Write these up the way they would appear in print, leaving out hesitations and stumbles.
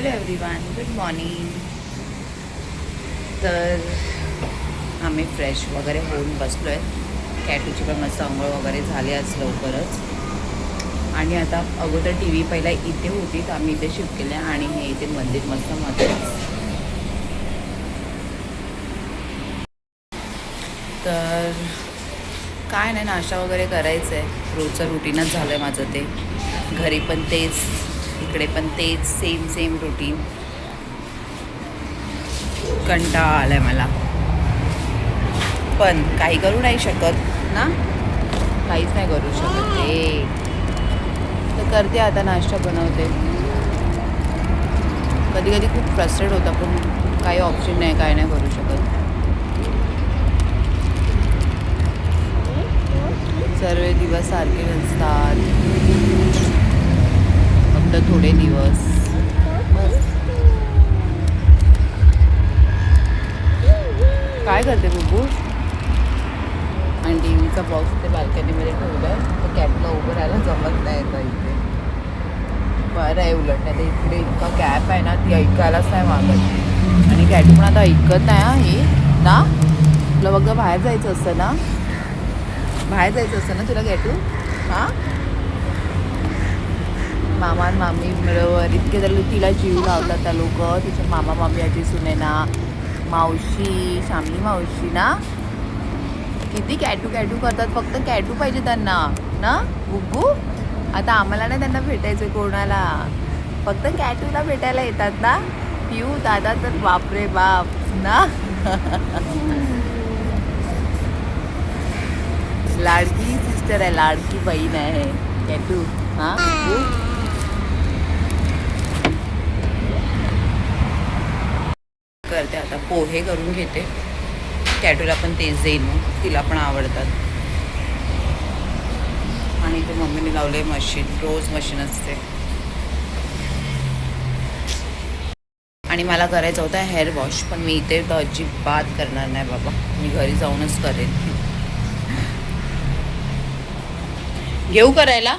Hello everyone, good morning. तर आम्ही fresh वगैरे होऊन बसलो आहे. कॅटूची पण मस्त अंघोळ वगैरे झाली आज लवकरच. आणि आता अगोदर टी व्ही पहिला इथे होती तर आम्ही इथे शिफ्ट केले आणि हे इथे मंदिर मस्त मध्ये. तर काय नाही, नाश्ता वगैरे करायचं आहे. रोजचं रुटीनच झालं आहे माझं ते. घरी पण तेच, इकडे पण तेच, सेम रुटीन. कंटाळा आला आहे मला, पण काही करू नाही शकत ना, काहीच नाही करू शकत ते. तर करते आता, नाश्ता बनवते. कधी कधी खूप फ्रस्ट्रेट होता, पण काही ऑप्शन नाही, काय नाही करू शकत. सर्व दिवस सारखे नसतात, फक्त थोडे दिवस. काय करते बुबू? आणि टी व्हीचा बॉक्स इथे बाल्कनीमध्ये ठेवला आहे, तर कॅटला उभं राहायला जमत नाही का इथे. बरं आहे उलट, नाही तर इकडे इतका गॅप आहे ना, ती ऐकायलाच नाही मागत. आणि कॅटू पण आता ऐकत नाही ही ना. तुला बघा बाहेर जायचं असतं ना, बाहेर जायचं असतं ना तुला कॅटू. हां, मामा आणि मामी मिळवर इतके तर तिला जीव लावतात त्या लोक. तिचे मामा मामी आजी सुनेना, मावशी, शामली मावशी ना, किती कॅटू कॅटू करतात. फक्त कॅटू पाहिजे त्यांना ना गुग्गू. आता आम्हाला नाही त्यांना भेटायचं कोणाला, फक्त कॅटूला भेटायला येतात ना. पिऊ दादा तर बापरे बाप ना. लाडकी सिस्टर आहे, लाडकी बहीण आहे कॅटू. हां गुग्गू. करते आता, पोहे करून घेते. कॅटूला पण तेच देईन, मग तिला पण आवडतात. आणि ते मम्मीने लावले मशीन, रोज मशीन असते. आणि मला करायचं होतं हेअर वॉश, पण मी इथे तर अजिबात करणार नाही बाबा, मी घरी जाऊनच करेन. घेऊ करायला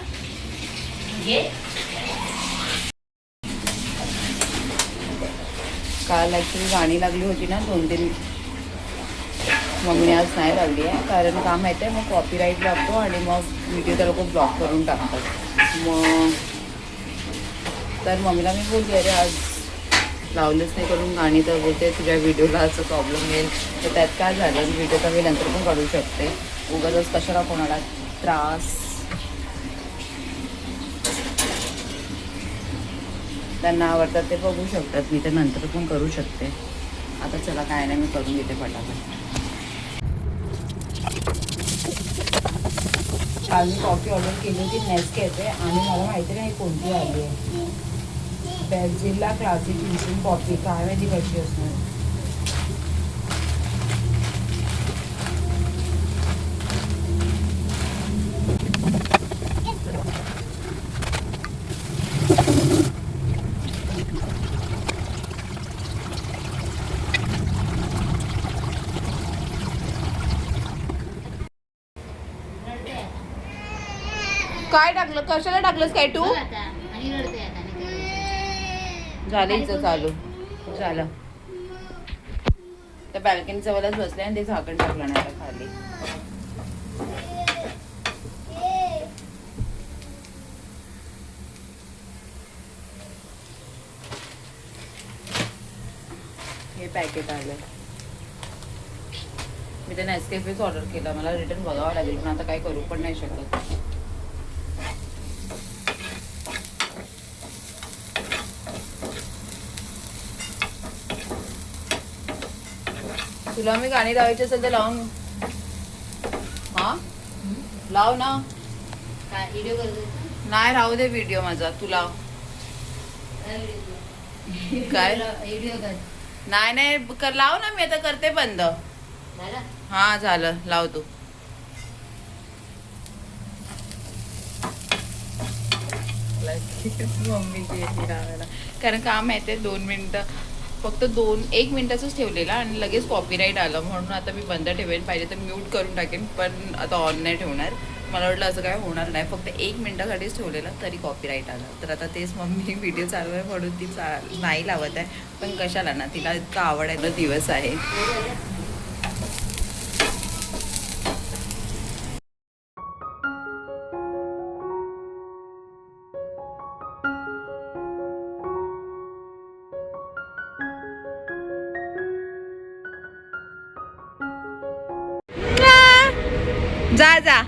काल ॲक्च्युली गाणी लागली होती ना 2-3. मम्मीने आज नाही लावली आहे, कारण का माहिती आहे, मग कॉपीराईट लागतो आणि मग व्हिडिओ त्या लोक ब्लॉक करून टाकतात. मग तर मम्मीला मी बोलली, अरे आज लावलंच नाही करून गाणी, तर बोलते तुझ्या व्हिडिओला असं प्रॉब्लेम येईल. तर त्यात काय झालं, व्हिडिओ तर मी नंतर पण काढू शकते, उगाचच कशाला कोणाला त्रास. त्यांना आवडतात ते बघू शकतात, मी तर नंतर पण करू शकते. आता चला काय नाही, मी करून घेते फटाफट. काल मी कॉफी ऑर्डर केली होती नेसकॅफे, आणि मला माहिती नाही कोणती आली आहे. बेल्जिला क्लासिक इन्स्टंट कॉफी, काय माहिती कशी असणार. काय टाकलं, कशाला टाकलंस काय तू? झालं हिचं चालू झालं. त्या बॅल्कनी जवळच बसले आणि ते झाकण टाकलं नाही आता खाली. हे पॅकेट आलं. मी ते नेसकॅफेच ऑर्डर केलं, मला रिटर्न बघावं लागेल, पण आता काय करू पण नाही शकत. तुला मी गाणी लावायची असेल तर लावून, हा लाव ना. नाही राहू दे व्हिडिओ माझा, तू लाव. काय नाही नाही लाव ना, मी आता करते बंद. हा झालं, लाव तू. मम्मी गेली लावायला, कारण काम माहिती आहे 2 मिनिटं, फक्त 1 मिनिटाचंच ठेवलेला आणि लगेच कॉपीराईट आलं, म्हणून आता मी बंद ठेवेन. पाहिजे तर म्यूट करून टाकेन, पण आता ऑन नाही ठेवणार. मला वाटलं असं काय होणार नाही, फक्त 1 मिनिटासाठीच ठेवलेलं तरी कॉपीराईट आलं. तर आता तेच मम्मी व्हिडिओ चालू आहे म्हणून ती नाही लावत आहे, पण कशाला ना, तिला इतका आवडायचा दिवस आहे. जा जा.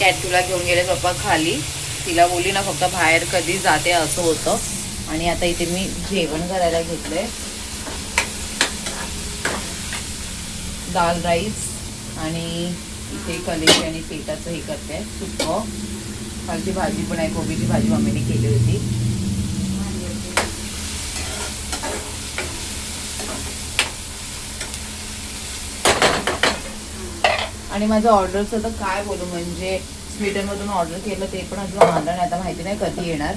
कॅटूला घेऊन गेले पप्पा खाली. तिला बोलली ना फक्त बाहेर कधी जाते असं होतं. आणि आता इथे मी जेवण करायला घेतलंय. दाल राईस आणि इथे कलेजी आणि पेटाचं हे करते सुक्कं. खालची भाजी पण आहे, कोबीची भाजी मम्मीने केली होती. आणि माझं ऑर्डरचं तर काय बोलू, म्हणजे स्वीटनमधून ऑर्डर केलं ते पण अजून आलं नाही. आता माहिती नाही कधी येणार.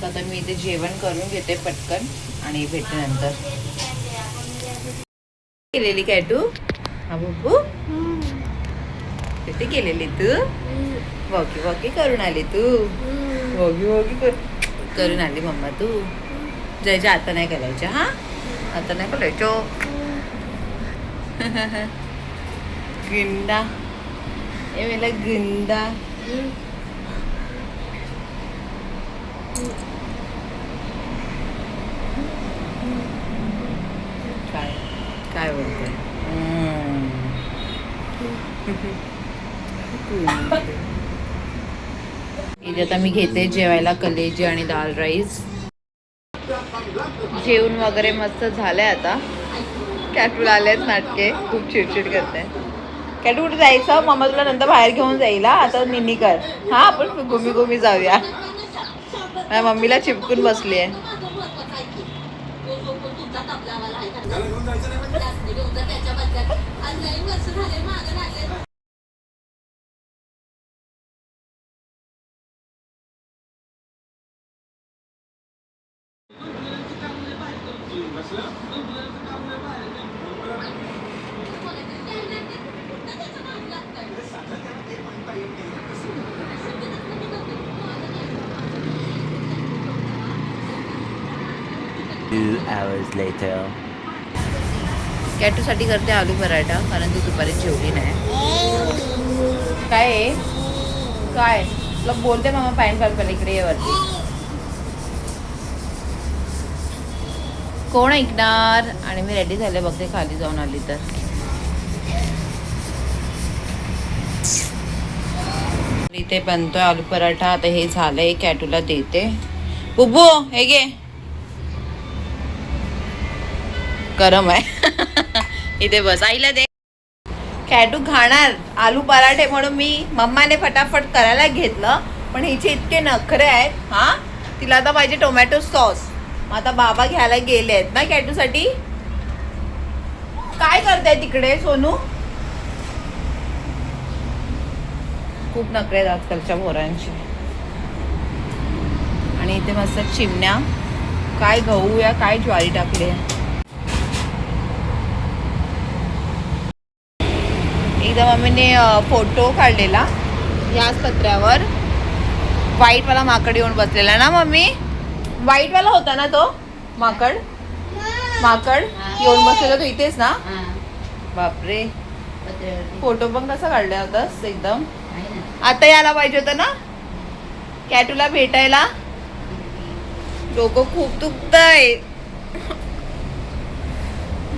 तर आता मी इथे जेवण करून घेते पटकन आणि भेटते नंतर. केलेली कॅटू? हा बुब्बू किती केलेली तू? वॉकी वॉकी करून आली तू? वॉकी वॉकी करून आली मम्मा तू? जायच्या आता नाही करायच्या. हा आता नाही करायचो. गिंडा ये मेरा गिंडा. काय काय बोलतोय? इथे आता मी घेते जेवायला कलेजी आणि दाल राईस. जेवण वगैरे मस्त झालंय. आता कॅटूला आलेत नाटके, खूप चिडचिड करते. कॅटू कुठे जायचं? मम्मा तुला नंतर बाहेर घेऊन जाईल. आता निनी कर. हा आपण घुमी घुमी जाऊया. माझ्या मम्मीला चिपकून बसली आहे. hours later. कॅटूसाठी करते आलू पराठा, कारण ती दुपारी जेवली नाही. काय आहे? काय तुला बोलते मामा पॅन कार्ड पहिले इकडे ये वरती. कोण ऐकणार? आणि मी रेडी झाले बघते, खाली जाऊन आली तर. इथे बनतोय आलू पराठा. आता हे झालंय, कॅटूला देते. बुब्बू हे घे, गरम आहे. इथे बस, आईला दे. कॅटू खाणार आलू पराठे म्हणून मी मम्माने फटाफट करायला घेतलं, पण हिचे इतके नखरे आहेत. हा तिला आता पाहिजे टोमॅटो सॉस. आता बाबा घ्यायला गेले आहेत ना कॅटूसाठी. काय करताय तिकडे सोनू? खूप नखरे आहेत आजकालच्या पोरांचे. आणि इथे मस्त चिमण्या. काय गहू या काय ज्वारी टाकली आहे. एकदा मम्मीने फोटो काढलेला याच पत्र्यावर. व्हाईटवाला माकड येऊन बसलेला ना मम्मी? व्हाईटवाला होता ना तो माकड? माकड येऊन बसलेला तो इथेच ना? बापरे, फोटो पण कसा काढला होतास एकदम. आता यायला पाहिजे होतं ना कॅटूला भेटायला. डोकं खूप दुखतंय.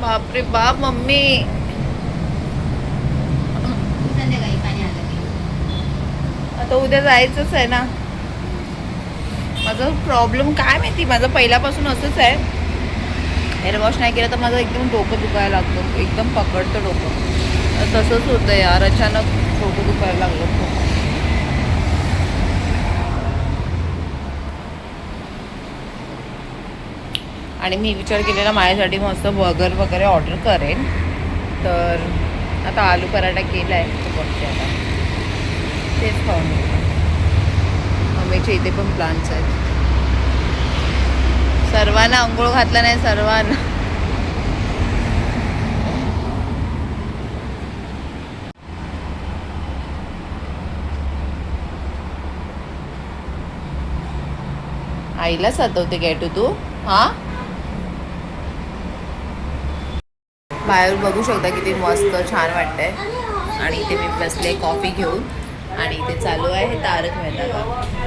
बापरे बाप मम्मी. आता उद्या जायचंच आहे ना. माझा प्रॉब्लेम काय माहिती, माझं पहिल्यापासून असंच आहे. हेअर वॉश नाही केलं तर माझं एकदम डोकं दुखायला लागतं, एकदम पकडतं डोकं. तसंच होतं यार, अचानक डोकं दुखायला लागलं खूप. आणि मी विचार केलेला माझ्यासाठी मस्त बर्गर वगैरे ऑर्डर करेन. तर आता आलू पराठा केला आहे, तो बघते आता तेच खाऊन. मम्मीच्या इथे पण प्लांट्स आहेत. सर्वांना आंघोळ घातला नाही सर्वांना. आईला सतवते गॅटू तू? हां, बाहेर बघू शकता किती मस्त छान वाटतंय. आणि इथे मी बसले कॉफी घेऊन आणि इथे चालू आहे तारक मेहता का.